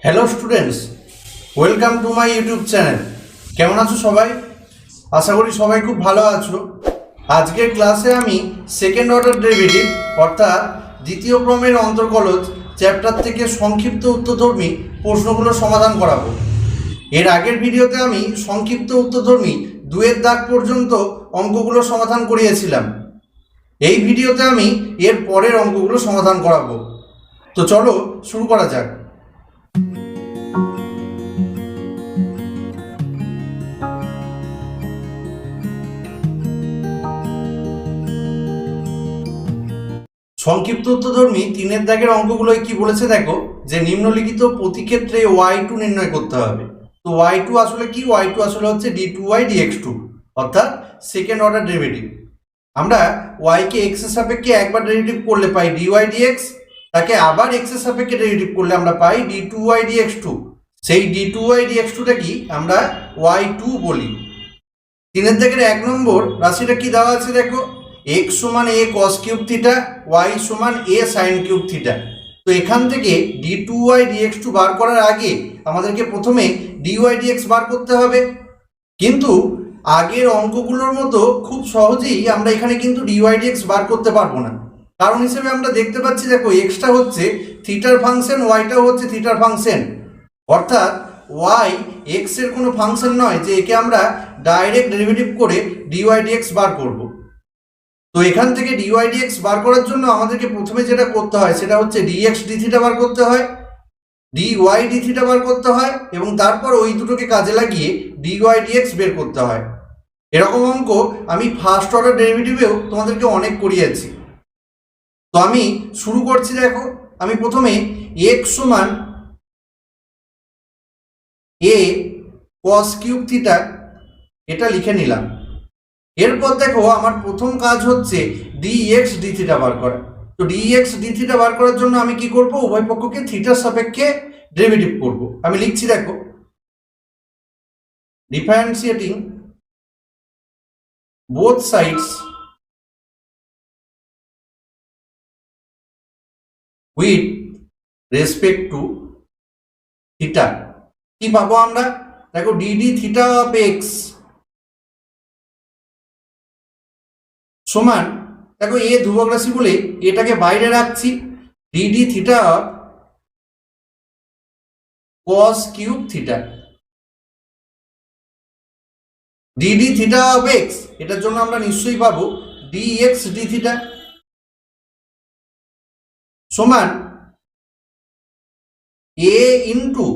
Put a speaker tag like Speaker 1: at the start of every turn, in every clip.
Speaker 1: Hello students, welcome to my YouTube channel. কেমন আছো সবাই? আশা করি সবাই খুব ভালো আছো। আজকের ক্লাসে আমি সেকেন্ড অর্ডার ডেরিভেটিভ অর্থাৎ দ্বিতীয় ক্রমের অন্তর্কলজ চ্যাপ্টার থেকে সংক্ষিপ্ত উত্তরধর্মী প্রশ্নগুলো সমাধান করাবো। এর আগের ভিডিওতে আমি সংক্ষিপ্ত উত্তরধর্মী 2-এর দাগ পর্যন্ত অঙ্কগুলো সমাধান করিয়েছিলাম। এই ভিডিওতে আমি এর পরের অঙ্কগুলো সমাধান করাবো। তো চলো শুরু করা যাক। সংক্ষিপ্ত উত্তরধর্মী 3-এর দাগের অঙ্কগুলোয় কি বলেছে দেখো, যে নিম্নলিখিত প্রতি ক্ষেত্রে y2 নির্ণয় করতে হবে। তো y2 আসলে কি? y2 আসলে হচ্ছে d2y dx2 অর্থাৎ সেকেন্ড অর্ডার ডেরিভেটিভ। আমরা y কে x এর সাপেক্ষে একবার ডেরিভেটিভ করলে পাই dy dx, তাকে আবার x এর সাপেক্ষে ডেরিভেটিভ করলে আমরা পাই d2y dx2। সেই d2y dx2টা কি আমরা y2 বলি। 3-এর দাগের 1 নম্বর রাশিটা কি দেওয়া আছে দেখো, x সমান a cos cube theta, y সমান a sin কিউব থিটা। তো এখান থেকে d2y dx2 বার করার আগে আমাদেরকে প্রথমে dy dx বার করতে হবে। কিন্তু আগের অঙ্কগুলোর মতো খুব সহজেই আমরা এখানে কিন্তু dy dx বার করতে পারবো না। কারণ হিসেবে আমরা দেখতে পাচ্ছি দেখো, xটা হচ্ছে থিটার ফাংশন, yটাও হচ্ছে থিটার ফাংশন। অর্থাৎ y x এর কোনো ফাংশন নয় যে একে আমরা ডাইরেক্ট ডেরিভেটিভ করে dy dx বার করব। তো এখান থেকে dy dx বার করার জন্য আমাদেরকে প্রথমে যেটা করতে হয় সেটা হচ্ছে dx d থিটা বার করতে হয়, dy d থিটা বার করতে হয়, এবং তারপর ওই দুটোকে কাজে লাগিয়ে dy dx বের করতে হয়। এরকম অঙ্ক আমি ফার্স্ট অর্ডার ডেরিভেটিভেও তোমাদেরকে অনেক করিয়েছি। তো আমি শুরু করছি দেখো, আমি প্রথমে x সমান a cos কিউব থিটা এটা লিখে নিলাম। এরপর দেখো আমার প্রথম কাজ হচ্ছে dx d থিটা বার করা। তো dx d থিটা বার করার জন্য আমি কি করব, উভয় পক্ষকে থিটার সাপেক্ষে ডেরিভেটিভ করব। আমি লিখছি দেখো, differentiating both sides with respect to theta. কি পাবো আমরা দেখো, dd থিটা অফ x সমান, দেখো এ ধ্রুবক রাশি বলে এটাকে বাইরে রাখছি, dd theta of cos cube theta. dd theta of x এটার জন্য আমরা নিশ্চয়ই পাবো dx d থিটা সমান a ইন্টু,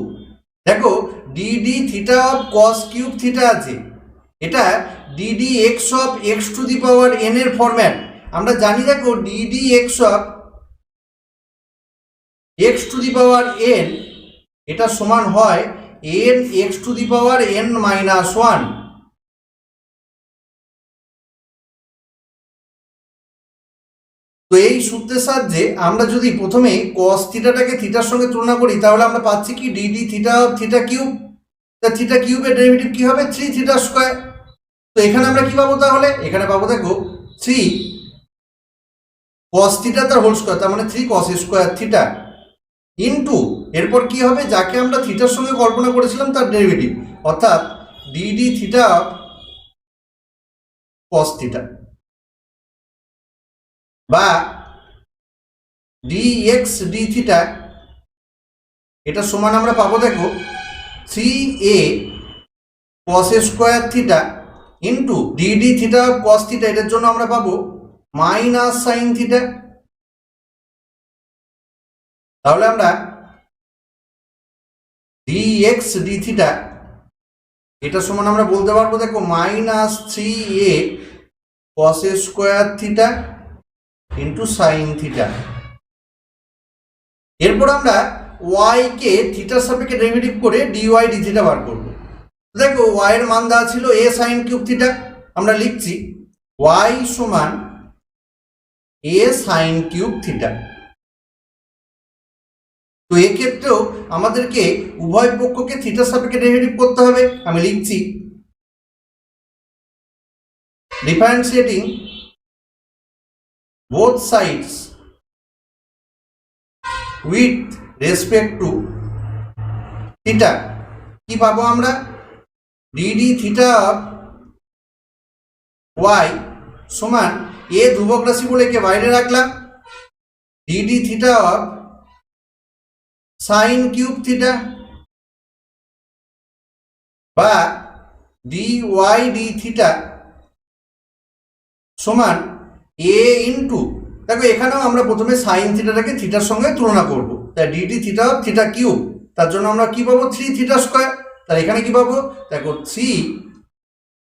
Speaker 1: দেখো dd theta of cos cube theta আছে, এটা dd x of x two the power n এর ফরম্যাট। আমরা জানি দেখো dd x of x two the power n এটা সমান হয় n x two the power n minus 1। তো এই সূত্রের সাহায্যে আমরা যদি প্রথমে cos থিটাটাকে থিটার সঙ্গে তুলনা করি তাহলে আমরা পাচ্ছি কি dd theta of theta cube. তা থিটা কিউবের ডেরিভেটিভ কি হবে 3 থিটা স্কয়ার। তো এখানে আমরা কি পাবো তাহলে, এখানে পাবো দেখো 3 cos থিটা তার হোল স্কয়ার, তার মানে 3 cos স্কয়ার থিটা ইনটু, এরপর কি হবে যাকে আমরা থিটার সঙ্গে কল্পনা করেছিলাম তার ডেরিভেটিভ, অর্থাৎ dd theta of cos theta বা dx d থিটা, এটা সমান আমরা পাবো দেখো 3a cos square theta into dd theta of cos theta, এটার জন্য আমরা পাবো মাইনাস সাইন থিটা। তাহলে আমরা dx d থিটা এটা সমান আমরা বলতে পারবো দেখো minus 3a cos square theta into sine theta. এরপর আমরা y কে থিটার সাপেক্ষে ডেরিভেটিভ করে dy d থিটা বার করব। দেখো y এর মান দেওয়া ছিল a sin কিউব থিটা, আমরা লিখছি y সমান a sin কিউব থিটা। তো এক্ষেত্রেও আমাদেরকে উভয় পক্ষকে থিটার সাপেক্ষে ডেরিভেটিভ করতে হবে। আমি লিখছি differentiating both sides with respect to theta কি পাবো আমরা, ডিডি থিটা অফ ওয়াই সমান এ ধ্রুবক রাশি বলে একে বাইরে রাখলাম, DD theta of sine cube theta বা ডি ওয়াই ডি থিটা সমান এ ইন্টু, দেখো এখানেও আমরা প্রথমে সাইন থিটাটাকে থিটার সঙ্গে তুলনা করব, তাই DD theta of theta cube, তার জন্য আমরা কি পাবো 3 থিটা স্কোয়ার, তাহলে এখানে কি পাবো দেখো 3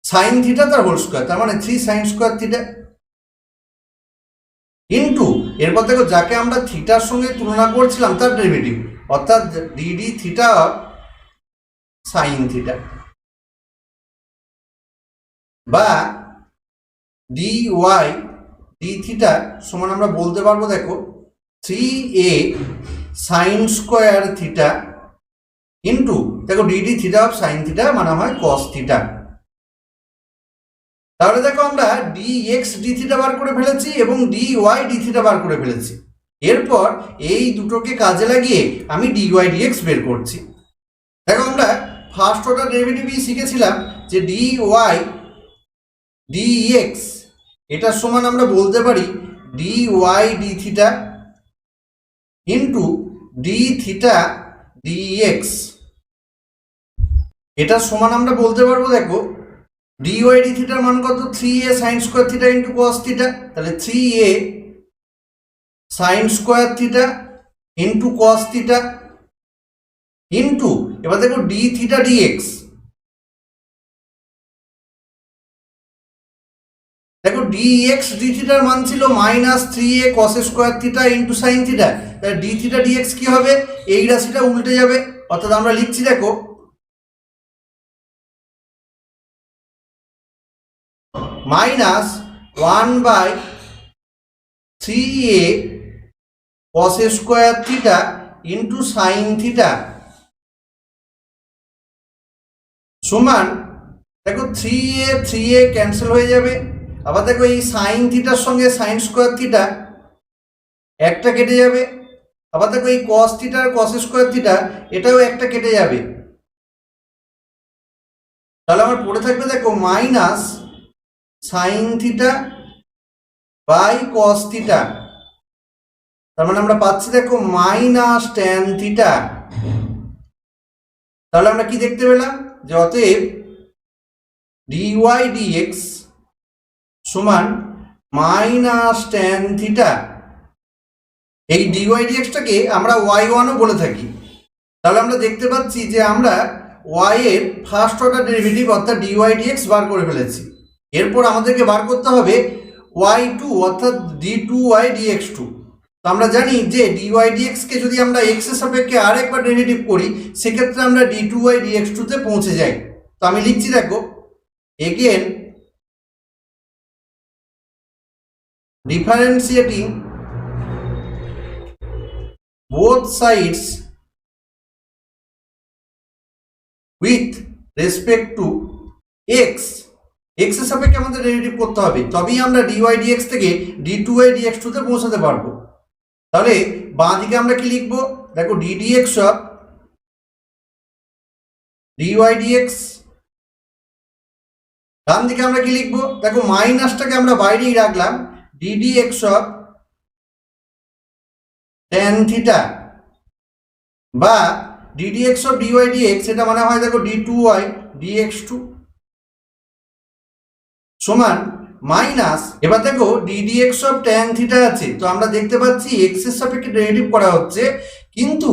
Speaker 1: সাইন থিটা তার হোল স্কোয়ার, তার মানে 3 সাইন স্কোয়ার থিটা ইন্টু এরপর দেখো যাকে আমরা থিটার সঙ্গে তুলনা করছিলাম তার ডেরিভেটিভ, অর্থাৎ d d theta of sine theta বা ডি ওয়াই ডি থিটা সমান আমরা বলতে পারবো দেখো 3a sine square theta into দেখো d d theta of sine theta মানে হয় কস থিটা। তাহলে দেখো আমরা ডি এক্স ডি থিটা বার করে ফেলেছি এবং ডি ওয়াই ডি থিটা বার করে ফেলেছি, এরপর এই দুটোকে কাজে লাগিয়ে আমি ডি ওয়াই ডি এক্স বের করছি। দেখো আমরা ফার্স্ট অর্ডার ডেরিভেটিভই শিখেছিলাম যে ডি ওয়াই ডি এক্স এটার সমান আমরা বলতে পারি d y d theta into d theta d x, এটার সমান আমরা বলতে পারবো দেখো ডি ওয়াই ডি থিটার মান কত 3a sine square theta into cos theta, তাহলে 3a sine square theta into cos theta into এবার দেখো ডি থিটা ডি এক্স, দেখো ডি এক্স ডি থিটার মান ছিল মাইনাস 3a কস square theta into sine theta, তাহলে ডি থিটা ডি এক্স কি হবে, এই রাশিটা উল্টে যাবে, অর্থাৎ আমরা লিখছি দেখো মাইনাস 1/3a কস square theta into sine theta সমান দেখো 3a ক্যান্সেল হয়ে যাবে, আবার দেখো এই সাইন থিটার সঙ্গে সাইন স্কোয়ার থিটা একটা কেটে যাবে, আবার দেখো এই কস থিটা আর কস স্কোয়ার থিটা এটাও একটা কেটে যাবে, তাহলে আমার পড়ে থাকবে দেখো minus sine theta by cos theta, তার মানে আমরা পাচ্ছি দেখো মাইনাস ট্যান থিটা। তাহলে আমরা কি দেখতে পেলাম যে অতএব ডি ওয়াই ডি এক্স সমান মাইনাস ট্যান থিটা, এই ডি ওয়াই ডি এক্সটাকে আমরা ওয়াই ওয়ানও বলে থাকি। তাহলে আমরা দেখতে পাচ্ছি যে আমরা ওয়াই এর ফার্স্ট অর্ডার ডেরিভেটিভ অর্থাৎ ডি ওয়াই ডি এক্স বার করে ফেলেছি, এরপর আমাদেরকে বার করতে হবে ওয়াই টু অর্থাৎ d two y d x two. তো আমরা জানি যে ডি ওয়াই ডি এক্সকে যদি আমরা এক্স এর সাপেক্ষে আরেকবার ডেরিভেটিভ করি সেক্ষেত্রে আমরা d two y d x টুতে পৌঁছে যাই। তো আমি লিখছি দেখো again differentiating both sides with respect to x, x এর সাপেক্ষে আমাদের ডেরিভেটিভ করতে হবে, তবেই আমরা dy dx থেকে d2y dx2 তে পৌঁছাতে পারবো। তাহলে বাঁ দিকে আমরা কি লিখব দেখো d dx of dy dx, ডান দিকে আমরা কি লিখব দেখো মাইনাসটাকে আমরা বাইরেই রাখলাম d dx of tan theta বা d dx of dy dx, এটা মানে হয় দেখো d2y dx2 সমান মাইনাস, এবার দেখো d dx of tan theta আছে, তো আমরা দেখতে পাচ্ছি x এর সাপেক্ষে ডেরিভেটিভ করা হচ্ছে কিন্তু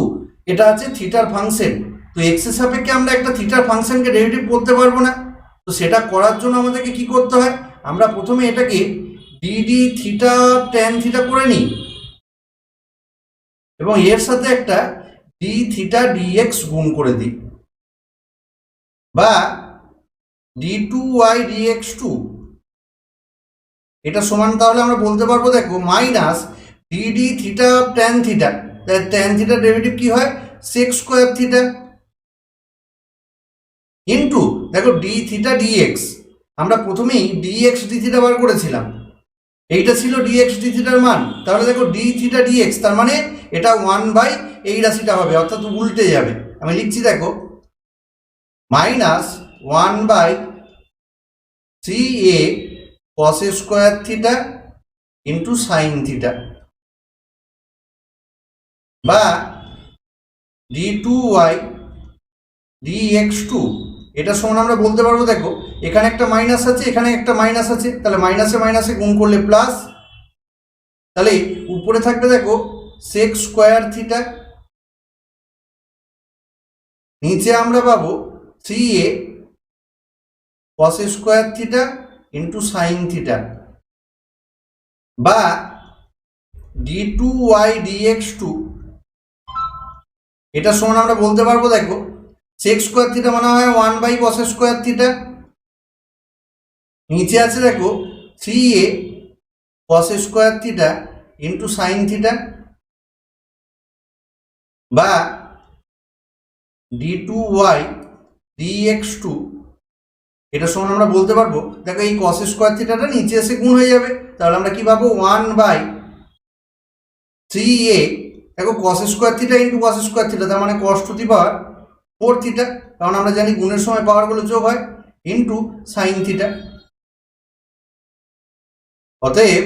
Speaker 1: এটা আছে থিটার ফাংশন, তো x এর সাপেক্ষে আমরা একটা থিটার ফাংশনকে ডেরিভেটিভ করতে পারবো না। তো সেটা করার জন্য আমাদেরকে কি করতে হয়, আমরা প্রথমে এটাকে d থিটা tan থিটা করে নিই এবং এর সাথে একটা ডি থিটা ডিএক্স গুণ করে দিই বা d two y dx two, এটা সমান তাহলে আমরা বলতে পারবো দেখো minus d theta tan theta, tan থিটার ডেরিভেটিভ কি হয় সেক স্কোয়ার থিটা ইন্টু দেখো ডি থিটা ডিএক্স, আমরা প্রথমেই ডিএক্স ডি থিটা বার করেছিলাম, এইটা ছিল ডিএক্স ডি থিটার মান, তাহলে দেখো ডি থিটা ডিএক্স তার মানে এটা 1 বাই এই রাশিটা হবে অর্থাৎ উল্টে যাবে, আমি লিখছি দেখো minus 1/3a cos square theta into sign theta বা d2y dx2, এটা সমান আমরা বলতে পারবো দেখো এখানে একটা মাইনাস আছে এখানে একটা মাইনাস আছে, তাহলে মাইনাসে মাইনাসে গুণ করলে প্লাস, তাহলে উপরে থাকবে দেখো সেক স্কোয়ার থিটা, নিচে আমরা পাবো 3a cos square theta into sign theta বা d2y dx2, এটা সমান আমরা বলতে পারবো দেখো সেক স্কোয়ার থিটা মানে হয় 1/cos স্কোয়ার থিটা, নিচে আছে দেখো 3a cos square theta into sign theta বা d2y dx2, এটা সমান আমরা বলতে পারবো দেখো এই cos স্কোয়ার থিটাটা নিচে এসে গুণ হয়ে যাবে, তাহলে আমরা কি পাবো 1/3a, দেখো cos square theta into cos square theta তার মানে cos two the power 4 theta, কারণ আমরা জানি গুণের সময় পাওয়ারগুলো যোগ হয়, ইন্টু সাইন থিটা। অতএব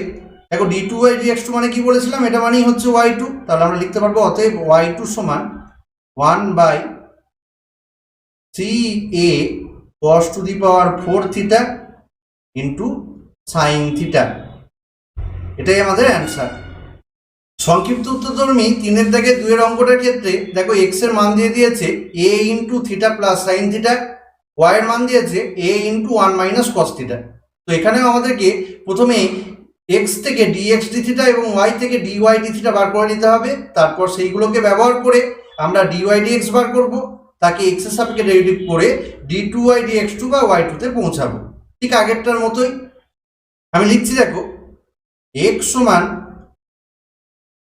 Speaker 1: দেখো d2y dx2 মানে কি বলেছিলাম, এটা মানেই হচ্ছে y2, তাহলে আমরা লিখতে পারবো অতএব y2 সমান 1/3a cos two the power 4 theta into sine theta, এটাই আমাদের অ্যান্সার। সংক্ষিপ্ত উত্তরধর্মী 3-এর দাগে 2-এর অঙ্কটার ক্ষেত্রে দেখো x এর মান দিয়ে দিয়েছে a into theta plus sine theta, y এর মান দিয়েছে a into 1 minus cos theta. তো এখানেও আমাদেরকে প্রথমে x থেকে dx d থিটা এবং y থেকে dy d থিটা বার করে নিতে হবে, তারপর সেইগুলোকে ব্যবহার করে আমরা dy dx বার করব, তাকে x এর সাপেক্ষে ডেরিভেটিভ করে d2y dx2 বা y2 তে পৌঁছাবো, ঠিক আগেরটার মতোই। আমি লিখছি দেখো x সমান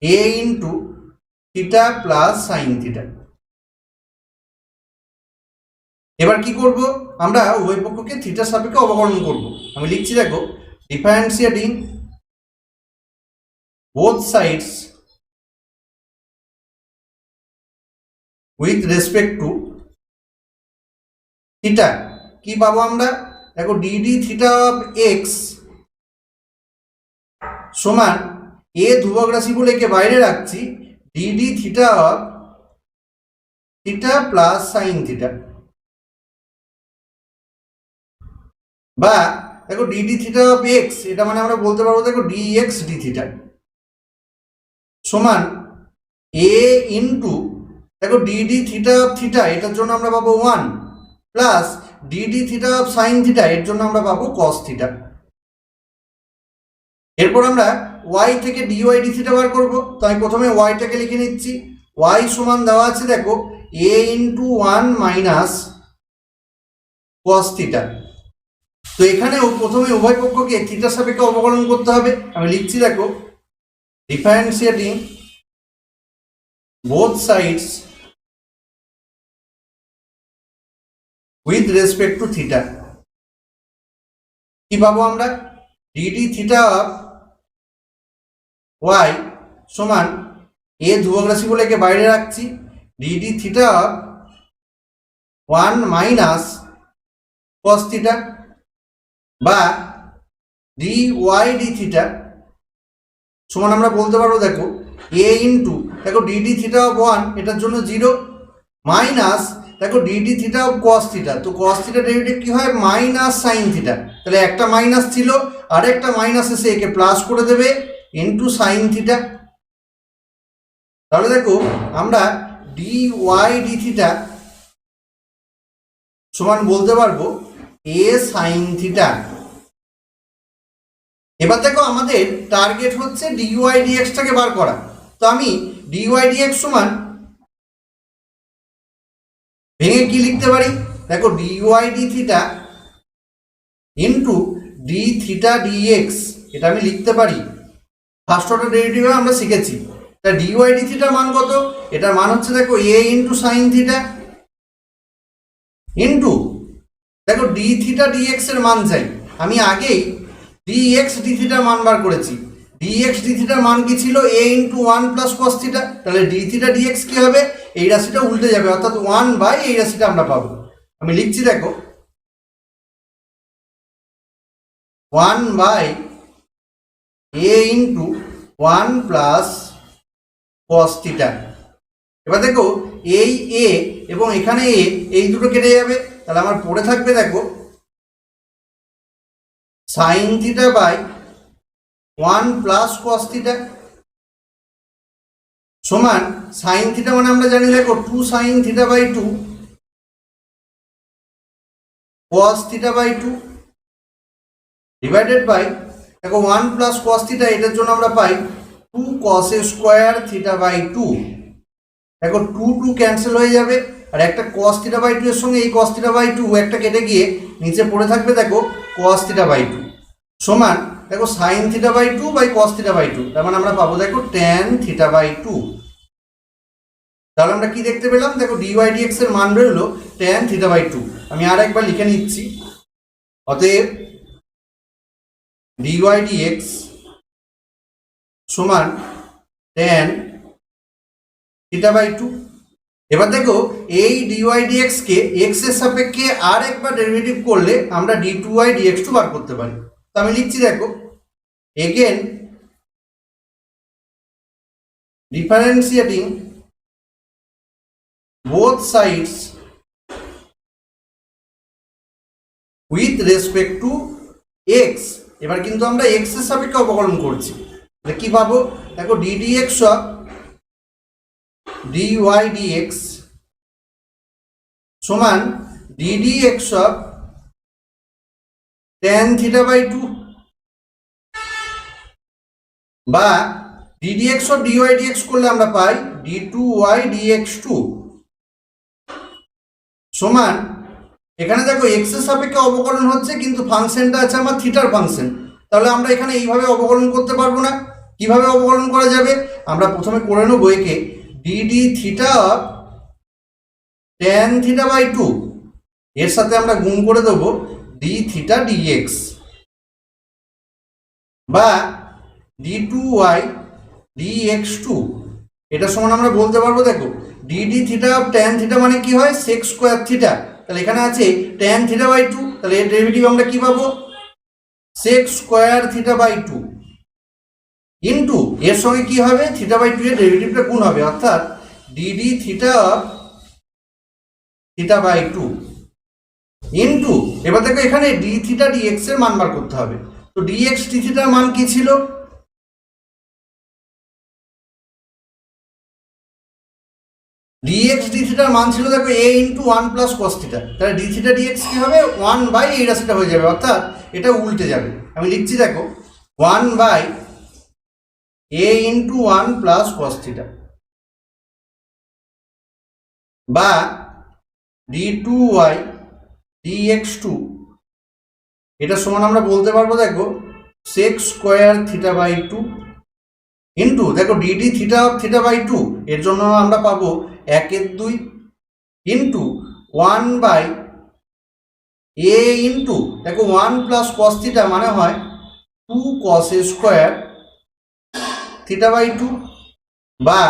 Speaker 1: a into theta plus sine theta. এবার কি করব, আমরা উভয় পক্ষকে থিটার সাপেক্ষে অবকলন করব। আমি লিখছি দেখো differentiating both sides with respect two theta, কি পাবো আমরা দেখো dd থিটা অফ x সমান a ধ্রুবক রাশি বলে একে বাইরে রাখছি dd theta of theta plus sign theta বা দেখো dd থিটা অফ x, এটা মানে আমরা বলতে পারবো দেখো dx d থিটা সমান a ইন্টু দেখো dd থিটা অফ থিটা, এটার জন্য আমরা পাবো 1 plus dd theta of sine theta, এর জন্য আমরা পাবো cos থিটা। এরপর আমরা y থেকে dy d থিটা বার করবো, তো আমি প্রথমে y টাকে লিখে নিচ্ছি, y সমান দেওয়া আছে দেখো a into 1 minus cos theta. তো এখানেও প্রথমে উভয় পক্ষকে থিটার সাপেক্ষে অবকলন করতে হবে। আমি লিখছি দেখো differentiating both sides with respect two theta, কি পাবো আমরা dd থিটা অফ y সমান a ধ্রুবক রাশি বলে একে বাইরে রাখছি dd theta of 1 minus cos theta বা dy d থিটা সমান আমরা বলতে পারবো দেখো a ইন্টু দেখো dd থিটা অফ 1, এটার জন্য 0 মাইনাস দেখো dd theta of cos theta, তো cos থিটা ডেরিভেটিভ কি হয় মাইনাস সাইন থিটা, তাহলে একটা মাইনাস ছিল আর একটা মাইনাস এসে একে প্লাস করে দেবে ইন্টু সাইন থিটা। তাহলে দেখো আমরা dy d থিটা সমান বলতে পারবো a সাইন থিটা। এবার দেখো আমাদের টার্গেট হচ্ছে dy dx টাকে বার করা, তো আমি dy dx সমান ভেঙে কি লিখতে পারি দেখো dy d theta into d theta dx, এটা আমি লিখতে পারি ফার্স্ট অর্ডার ডেরিভেটিভে আমরা শিখেছি। তা dy d থিটার মান কত, এটার মান হচ্ছে দেখো a into sine theta into দেখো d থিটা dx এর মান চাই, আমি আগেই dx d থিটার মান বার করেছি, dx d থিটার মান কি ছিল a into 1 plus cos theta, তাহলে d থিটা dx কি হবে, এই রাশিটা উল্টে যাবে, অর্থাৎ 1 বাই এই রাশিটা আমরা পাবো। আমি লিখছি দেখো 1 by a into 1 plus cos theta. এবার দেখো এই a এবং এখানে a, এই দুটো কেটে যাবে, তাহলে আমার পড়ে থাকবে দেখো sine theta by 1 plus cos theta সমান সাইন থিটা মানে আমরা জানি দেখো 2 sine theta by 2 cos theta by 2 divided by দেখো 1 প্লাস cos থিটা, এটার জন্য আমরা পাই 2 cos স্কোয়ার থিটা বাই 2। দেখো 2 2 ক্যান্সেল হয়ে যাবে, আর একটা cos থিটা বাই 2 এর সঙ্গে এই cos থিটা বাই 2 একটা কেটে গিয়ে নিচে পড়ে থাকবে দেখো cos থিটা বাই 2 সমান দেখো sine theta by 2 by cos theta by 2, তার মানে আমরা পাবো দেখো tan থিটা বাই 2। তাহলে আমরা কি দেখতে পেলাম, দেখো dy dx এর মান বেরোলো tan থিটা বাই 2। আমি আর একবার লিখে নিচ্ছি, অতএব dy dx সমান tan থিটা বাই 2। এবার দেখো এই dy dx কে x এর সাপেক্ষে আর একবার ডেরিভেটিভ করলে আমরা d2y dx2 বার করতে পারি। তো আমি লিখছি দেখো again differentiating both sides with respect to x। এবার কিন্তু আমরা x এর সাপেক্ষে অবকলন করছি, তাহলে কি পাবো দেখো d dx of dy dx সমান d dx of tan theta by 2 বা d dx of dy dx করলে আমরা পাই d2y dx2 সমান, এখানে দেখো x এর সাপেক্ষে অবকলন হচ্ছে কিন্তু ফাংশনটা আছে আমার থিটার ফাংশন, তাহলে আমরা এখানে এইভাবে অবকলন করতে পারবো না। কিভাবে অবকলন করা যাবে, আমরা প্রথমে করে নেবো একে d theta of tan theta by 2, এর সাথে আমরা গুণ করে দেবো d থিটা dx বা d2y dx2, এটা সমান আমরা বলতে পারবো দেখো d theta of tan theta মানে কি হয় sec স্কয়ার থিটা, তাহলে এখানে আছে tan থিটা বাই 2, তাহলে এর ডেরিভেটিভ আমরা কি পাবো sec square theta by 2 into এর সঙ্গে কি হবে থিটা বাই 2 এর ডেরিভেটিভটা গুণ হবে, অর্থাৎ d theta of theta by 2 into এবার দেখো এখানে d থিটা dx এর মান বার করতে হবে। তো dx d থিটার মান কি ছিল, dx d থিটার মান ছিল দেখো a into 1 plus cos theta, তাহলে d থিটা dx কি হবে 1 বাই এই রাশিটা হয়ে যাবে, অর্থাৎ এটা উল্টে যাবে। আমি লিখছি দেখো 1 by a into 1 plus cos theta বা d2y dx2, এটা সমান আমরা বলতে পারবো দেখো sec square theta by 2 into দেখো d theta of theta by 2, এর জন্য আমরা পাবো 1/2 ইন্টু 1 বাই a ইন্টু দেখো 1 প্লাস cos থিটা মানে হয় 2 cos স্কয়ার থিটা বাই 2 বা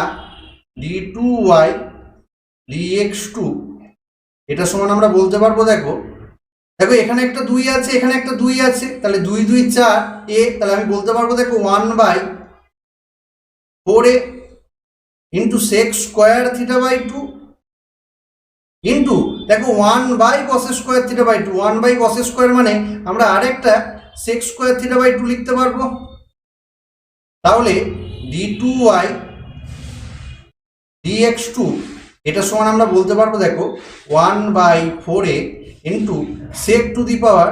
Speaker 1: d2y dx2, এটা সমান আমরা বলতে পারবো দেখো দেখো এখানে একটা 2 আছে এখানে একটা 2 আছে, তাহলে 2 2 4 a, তাহলে আমি বলতে পারবো দেখো 1 by 4a into sec square theta by 2 into দেখো 1 by cos square theta by 2, 1 by cos square মানে আমরা আরেকটা sec স্কয়ার থিটা বাই 2 লিখতে পারবো, তাহলে d2y dx2, এটা সমান আমরা বলতে পারবো দেখো 1 by 4a into sec to the power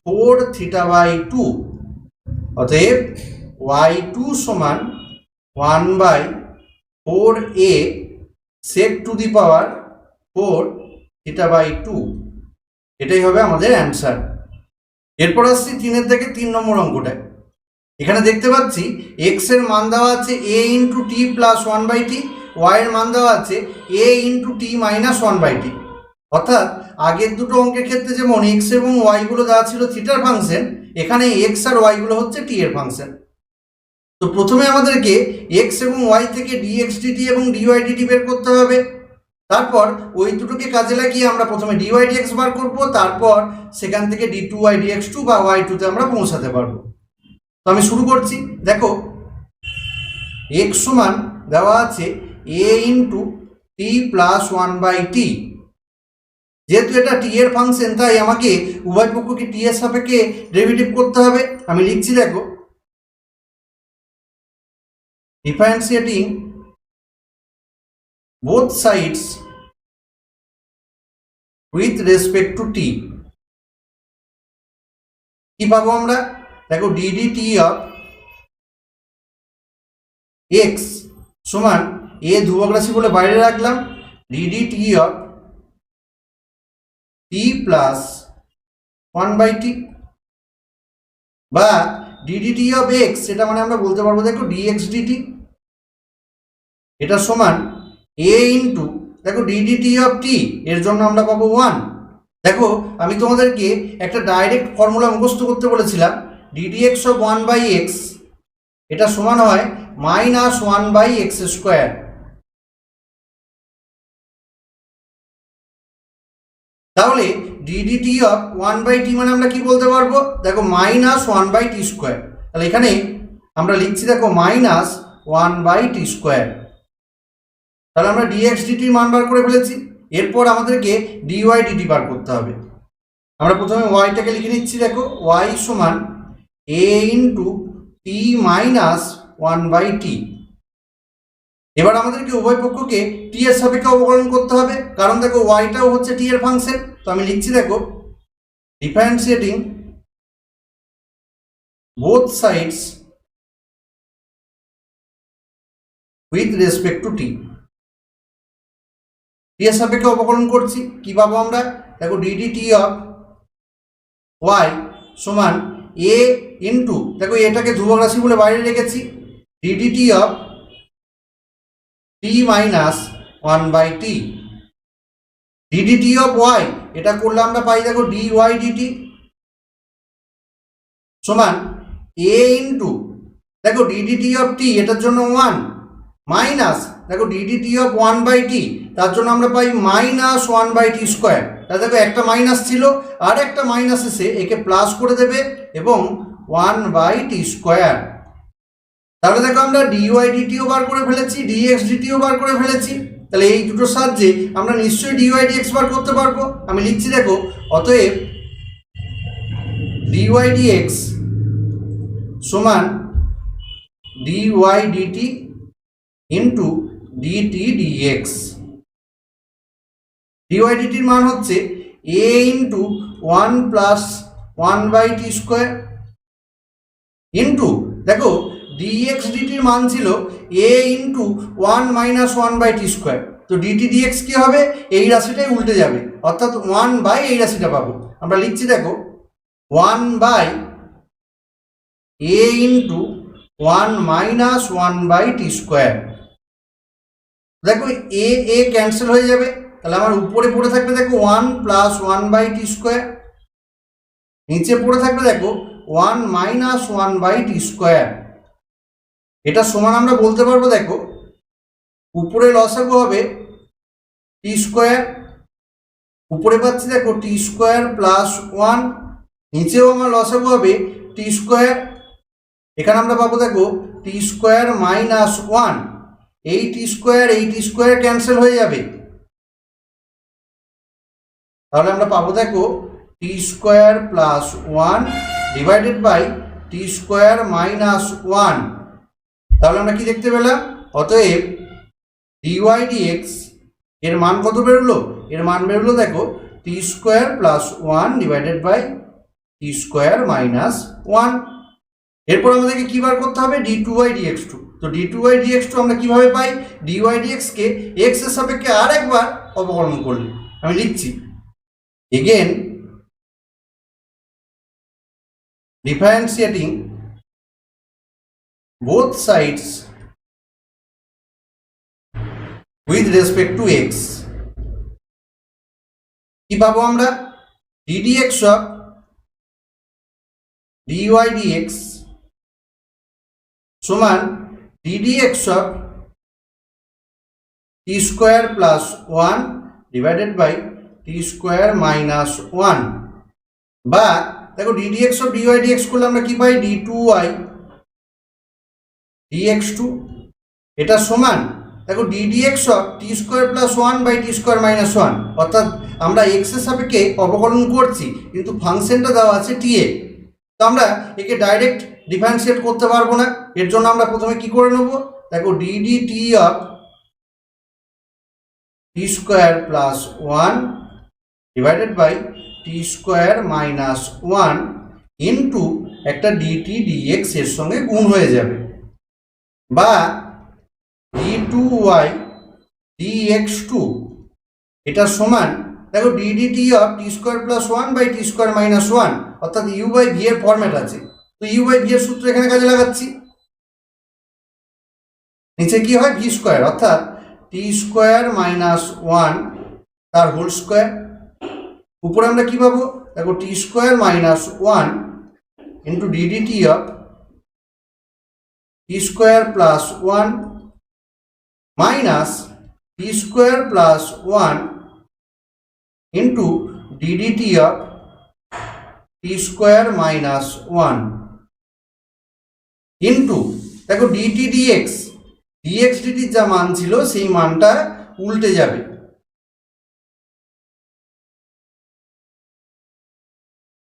Speaker 1: 4 theta by 2, অতএব y2 সমান 1 by 4a sec to the power 4 theta by 2, এটাই হবে আমাদের অ্যান্সার। এরপর আসছি 3 থেকে 3 নম্বর অঙ্কটায়। এখানে দেখতে পাচ্ছি x এর মান দেওয়া আছে a into t plus 1 by t, y এর মান দেওয়া আছে a into t minus 1 by t, অর্থাৎ আগের দুটো অঙ্কের ক্ষেত্রে যেমন x এবং y গুলো দেওয়া ছিল থিটার ফাংশন, এখানে x আর y গুলো হচ্ছে টি এর ফাংশন। তো প্রথমে আমাদেরকে এক্স এবং ওয়াই থেকে ডিএক্স ডিটি এবং ডিওয়াই ডিটি বের করতে হবে। তারপর ওই দুটোকে কাজে লাগিয়ে আমরা প্রথমে ডিওয়াই ডিএক্স বার করব, তারপর সেখান থেকে d two y dx two বা ওয়াই টুতে আমরা পৌঁছাতে পারবো। তো আমি শুরু করছি। দেখো এক্স সমান দেওয়া আছে a into t plus one by t. যেহেতু এটা টি এর ফাংশন, তাই আমাকে উভয় পক্ষকে টি এর সাপেক্ষে ডেরিভেটিভ করতে হবে। আমি লিখছি, দেখো differentiating both sides with respect to t। কি পাবো আমরা? দেখো ddt অফ x সমান a ধ্রুবক রাশি বলে বাইরে রাখলাম, ddt of t plus 1/t বা ddt অফ x, এটা মানে আমরা বলতে পারবো দেখো dx dt, এটা সমান a ইন্টু দেখো ডিডিটি অফ টি, এর জন্য আমরা পাবো 1। দেখো আমি তোমাদেরকে একটা ডাইরেক্ট ফর্মুলা মুখস্থ করতে বলেছিলাম, ডিডিএক্স অফ 1/x এটা সমান হয় মাইনাস 1/x স্কোয়ার। তাহলে ডিডিটি অফ 1/t মানে আমরা কি বলতে পারবো? দেখো মাইনাস 1/t স্কোয়ার। তাহলে এখানে আমরা লিখছি দেখো মাইনাস 1/t স্কোয়ার। তাহলে আমরা ডিএক্স ডিটির মান বার করে ফেলেছি। এরপর আমাদেরকে ডিওয়াই ডিটি বার করতে হবে। আমরা প্রথমে ওয়াইটাকে লিখে নিচ্ছি, দেখো ওয়াই সমান a into t minus 1/t। এবার আমাদেরকে উভয় পক্ষকে টি এর সাপেক্ষে অবকলন করতে হবে, কারণ দেখো ওয়াইটাও হচ্ছে টি এর ফাংশন। তো আমি লিখছি, দেখো differentiating both sides with respect to t. T এর সাপেক্ষে অবকলন করছি, কি পাবো আমরা? দেখো ডিডিটি অফ ওয়াই সমান এ ইন্টু, দেখো এটাকে ধ্রুবক রাশি বলে বাইরে রেখেছি, ddt of t minus 1/t। Ddt of y এটা করলে আমরা পাই দেখো ডি ওয়াই ডিটি সমান এ ইন্টু দেখো ডিডিটি অফ টি, এটার জন্য 1 মাইনাস দেখো ডিডিটি অফ 1/t, তার জন্য আমরা পাই মাইনাস 1/t স্কোয়ার। তা দেখো একটা মাইনাস ছিল, আর একটা মাইনাস এসে একে প্লাস করে দেবে এবং 1/t স্কোয়ার। তাহলে দেখো আমরা ডিওয়াই ডিটিও বার করে ফেলেছি, ডিএক্স ডিটিও বার করে ফেলেছি। তাহলে এই দুটোর সাহায্যে আমরা নিশ্চয়ই ডিওয়াই ডিএক্স বার করতে পারবো। আমি লিখছি, দেখো অতএব ডিওয়াই ডিএক্স সমান d y d t into d t d x. D y ডিটির মান হচ্ছে এ ইন্টু 1 প্লাস 1/t স্কোয়ার ইন্টু দেখো ডিএক্স ডিটির মান ছিল a into 1 minus 1/t square. তো ডিটি ডিএক্স কি হবে? এই রাশিটাই উল্টে যাবে, অর্থাৎ 1 বাই এই রাশিটা পাবো। আমরা লিখছি, দেখো 1 by a into 1 minus 1/t square. দেখো এ এ ক্যান্সেল হয়ে যাবে, তাহলে আমার উপরে পড়ে থাকবে দেখো 1 প্লাস 1/t স্কোয়ার, নিচে পড়ে থাকবে দেখো 1 মাইনাস 1/t স্কোয়ার। এটা সমান আমরা বলতে পারবো, দেখো উপরে লসাগু হবে টি স্কোয়ার, উপরে পাচ্ছি দেখো টি স্কোয়ার প্লাস 1, নিচেও আমার লসাগু হবে টি স্কোয়ার। এখানে আমরা পাবো দেখো টি স্কোয়ার মাইনাস 1, এই টি স্কোয়ার ক্যান্সেল হয়ে যাবে। তাহলে আমরা পাবো দেখো t square plus 1 divided by t square minus 1। তাহলে আমরা কি দেখতে পেলাম? অতএব ডিওয়াই ডিএক্স এর মান কত বেরোলো? এর মান বেরোলো দেখো t square plus 1 divided by t square minus 1। এরপর আমাদেরকে কি বার করতে হবে? D two y dx two. তো d two y dx two আমরা কিভাবে পাই? ডিওয়াই ডিএক্সকে এক্স এর সাপেক্ষে আর একবার অবকলন করলে। আমি লিখছি, again differentiating both sides with respect to x। কি পাবো আমরা? ddx of dy dx সমান ddx of t square plus 1 divided by t square minus 1, বা দেখো ddx অফ dy dx করলে আমরা কি পাই d2y dx2, এটা সমান দেখো ddx of t square plus 1 by t square minus 1, অর্থাৎ আমরা x এর সাপেক্ষে অবকলন করছি কিন্তু ফাংশনটা দেওয়া আছে t এ, তো আমরা একে ডাইরেক্ট ডিফারেন্সিয়েট করতে পারবো না। এর জন্য আমরা প্রথমে কি করে নেব, দেখো ddt of t square plus 1 divided by t square minus 1 into একটা dt dx এর সঙ্গে গুণ হয়ে যাবে, বা d2y dx2, এটা সমান দেখো ddt of t square plus 1 by t square minus 1, অর্থাৎ u বাই v এর ফরম্যাট আছে, তো u বাই v এর সূত্র এখানে কাজে লাগাচ্ছি, নিচে কি হয় v স্কোয়ার অর্থাৎ টি স্কোয়ার মাইনাস 1 তার হোল স্কোয়ার, উপরে আমরা কি পাবো দেখো t square minus 1 into ddt of t square plus 1 minus t square plus 1 into ddt of t square minus 1 into দেখো dt dx dx dt যা মান ছিল সেই মানটা উল্টে যাবে,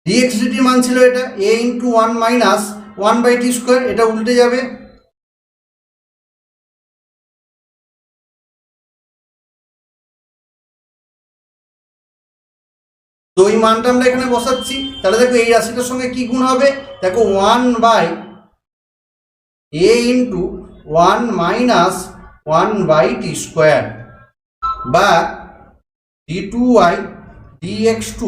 Speaker 1: dx dt মান ছিল এটা a into 1 minus 1 by t square, এটা উল্টে যাবে, তো এই মানটা আমরা এখানে বসাচ্ছি, তাহলে দেখো এই রাশিটার সঙ্গে কি গুণ হবে, দেখো 1 by a into 1 minus 1 by t square, বা d2y dx2,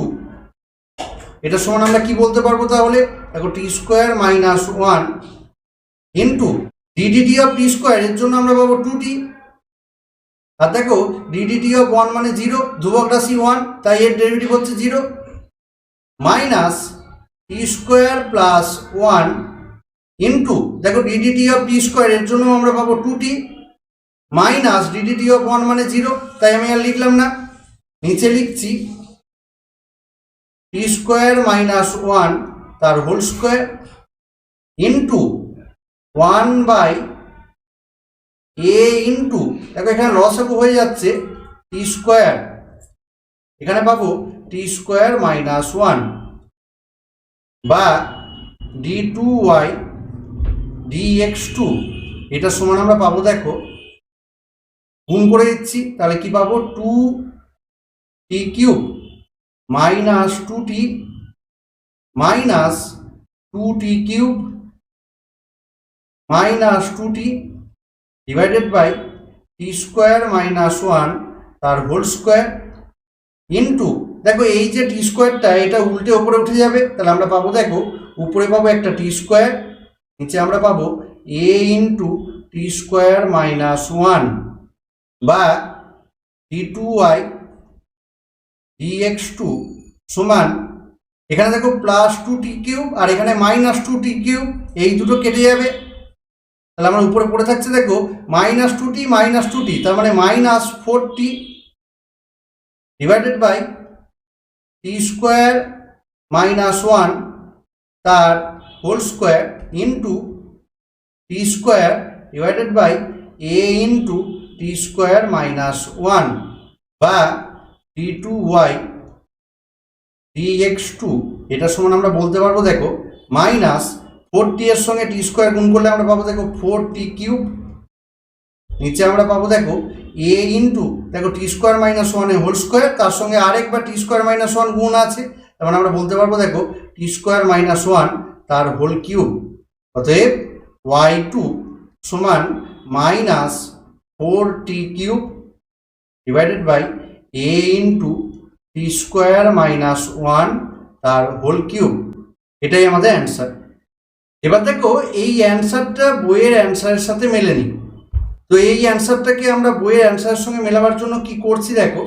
Speaker 1: এটা সমান আমরা কি বলতে পারবো তাহলে দেখো t square minus 1 into ddt of t square, এর জন্য আমরা পাবো 2t, আর দেখো ddt অফ 1 মানে 0, ধ্রুবক রাশি 1 তাই এর ডেরিভেটিভ হচ্ছে 0, minus t square plus 1 into দেখো ddt অফ টি স্কোয়ার, এর জন্য আমরা পাবো 2t, মাইনাস ddt অফ 1 মানে 0 তাই আমি আর লিখলাম না, নিচে লিখছি টি স্কোয়ার মাইনাস 1 তার whole square into 1 by a into দেখো এখানে লসাগু হয়ে যাচ্ছে টি স্কোয়ার, এখানে পাবো টি স্কোয়ার মাইনাস 1, বা d2y dx2, এটা সমান আমরা পাবো দেখো গুণ করে দিচ্ছি, তাহলে কি পাবো 2t cube minus 2t minus 2t cube minus 2t divided by t square minus 1 তার হোল স্কোয়ার ইন্টু দেখো এই যে টি স্কোয়ারটা এটা উল্টে উপরে উঠে যাবে, তাহলে আমরা পাবো দেখো উপরে পাবো একটা টি স্কোয়ার, নিচে আমরা পাবো a into t square minus 1, বা d2y dx2 সমান এখানে দেখো প্লাস 2t কিউব আর এখানে মাইনাস 2t কিউব, এই দুটো কেটে যাবে, তাহলে আমরা উপরে পড়ে থাকছে দেখো মাইনাস 2t তার মানে minus 4t divided by t square minus 1 তার whole square into t square divided by a into t square minus 1, বা d2y dx2, এটা সমান আমরা বলতে পারবো দেখো মাইনাস 4t এর সঙ্গে টি স্কোয়ার গুণ করলে আমরা পাবো দেখো 4t কিউব, নিচে আমরা পাবো দেখো a ইন্টু দেখো টি স্কোয়ার মাইনাস 1 এর হোল স্কোয়ার, তার সঙ্গে আরেকবার টি স্কোয়ার মাইনাস 1 গুণ আছে, তার মানে আমরা বলতে পারবো দেখো টি স্কোয়ার মাইনাস 1 তার হোল কিউব, অতএব y2 সমান minus 4t cube divided by a into t square minus 1 তার হোল কিউব, এটাই আমাদের অ্যান্সার। এবার দেখো এই অ্যান্সারটা বইয়ের অ্যান্সারের সাথে মেলেনি, তো এই অ্যান্সারটাকে আমরা বইয়ের অ্যান্সারের সঙ্গে মেলাবার জন্য কি করছি দেখো,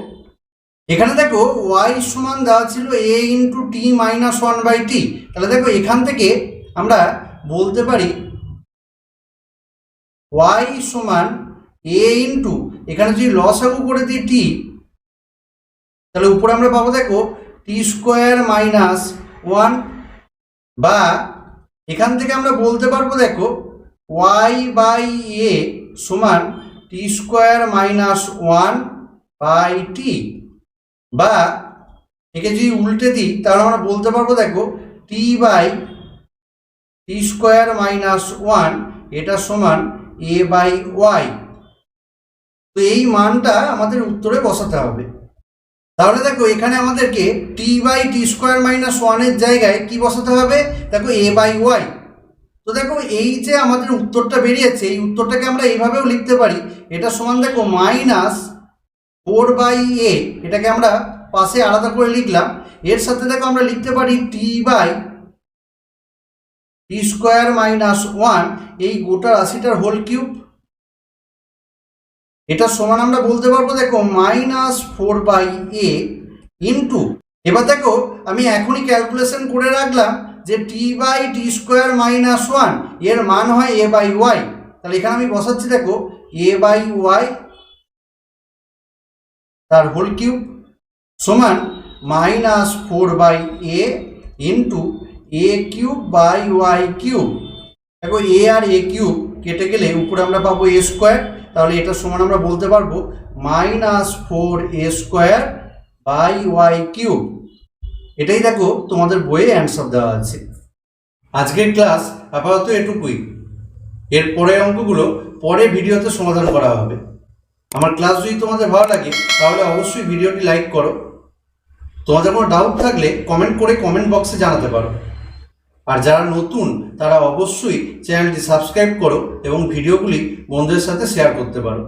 Speaker 1: এখানে দেখো y সমান দেওয়া ছিল a into t minus 1 by t, তাহলে দেখো এখান থেকে আমরা বলতে পারি ওয়াই সমান এ ইন্টু এখানে যদি লসাগু করে দিই টি, তাহলে উপরে আমরা পাবো দেখো টি স্কোয়ার মাইনাস ওয়ান, বা এখান থেকে আমরা বলতে পারবো দেখো ওয়াই বাই এ সমান টি স্কোয়ার মাইনাস ওয়ান বাই টি, বা একে যদি উল্টে দিই তাহলে আমরা বলতে পারবো দেখো t by t square minus one এটা সমান এ বাই ওয়াই। তো এই মানটা আমাদের উত্তরে বসাতে হবে। তাহলে দেখো এখানে আমাদেরকে টি বাই টি স্কোয়ার মাইনাস ওয়ানের জায়গায় কি বসাতে হবে, দেখো এ বাই ওয়াই। তো দেখো এই যে আমাদের উত্তরটা বেরিয়েছে, এই উত্তরটাকে আমরা এইভাবেও লিখতে পারি, এটা সমান দেখো মাইনাস ফোর বাই এ, এটাকে আমরা পাশে আলাদা করে লিখলাম। এর সাথে দেখো আমরা লিখতে পারি t by t square minus one, এই গোটা রাশিটার হোল কিউব, এটা সমান আমরা বলতে পারবো দেখো minus four by a into, এবার দেখো আমি এখনই ক্যালকুলেশন করে রাখলাম যে t by t square minus one এর মান হয় এ বাই ওয়াই। তাহলে এখানে আমি বসাচ্ছি দেখো এ বাই ওয়াই তার হোল কিউব সমান minus four by a into a cube by y cube. দেখো এ আর এ কিউব কেটে গেলে উপরে আমরা পাবো এ স্কোয়ার, তাহলে এটা সমান আমরা বলতে পারবো minus four a square by y cube. এটাই দেখো তোমাদের বইয়ে অ্যান্সার দেওয়া আছে। আজকের ক্লাস আপাতত এটুকুই, এর পরের অঙ্কগুলো পরে ভিডিওতে সমাধান করা হবে। আমার ক্লাস যদি তোমাদের ভালো লাগে তাহলে অবশ্যই ভিডিওটি লাইক করো। তোমাদের কোনো ডাউট থাকলে কমেন্ট করে কমেন্ট বক্সে জানাতে পারো। আর যারা নতুন তারা অবশ্যই চ্যানেলটি সাবস্ক্রাইব করো এবং ভিডিওগুলি বন্ধুদের সাথে শেয়ার করতে পারো।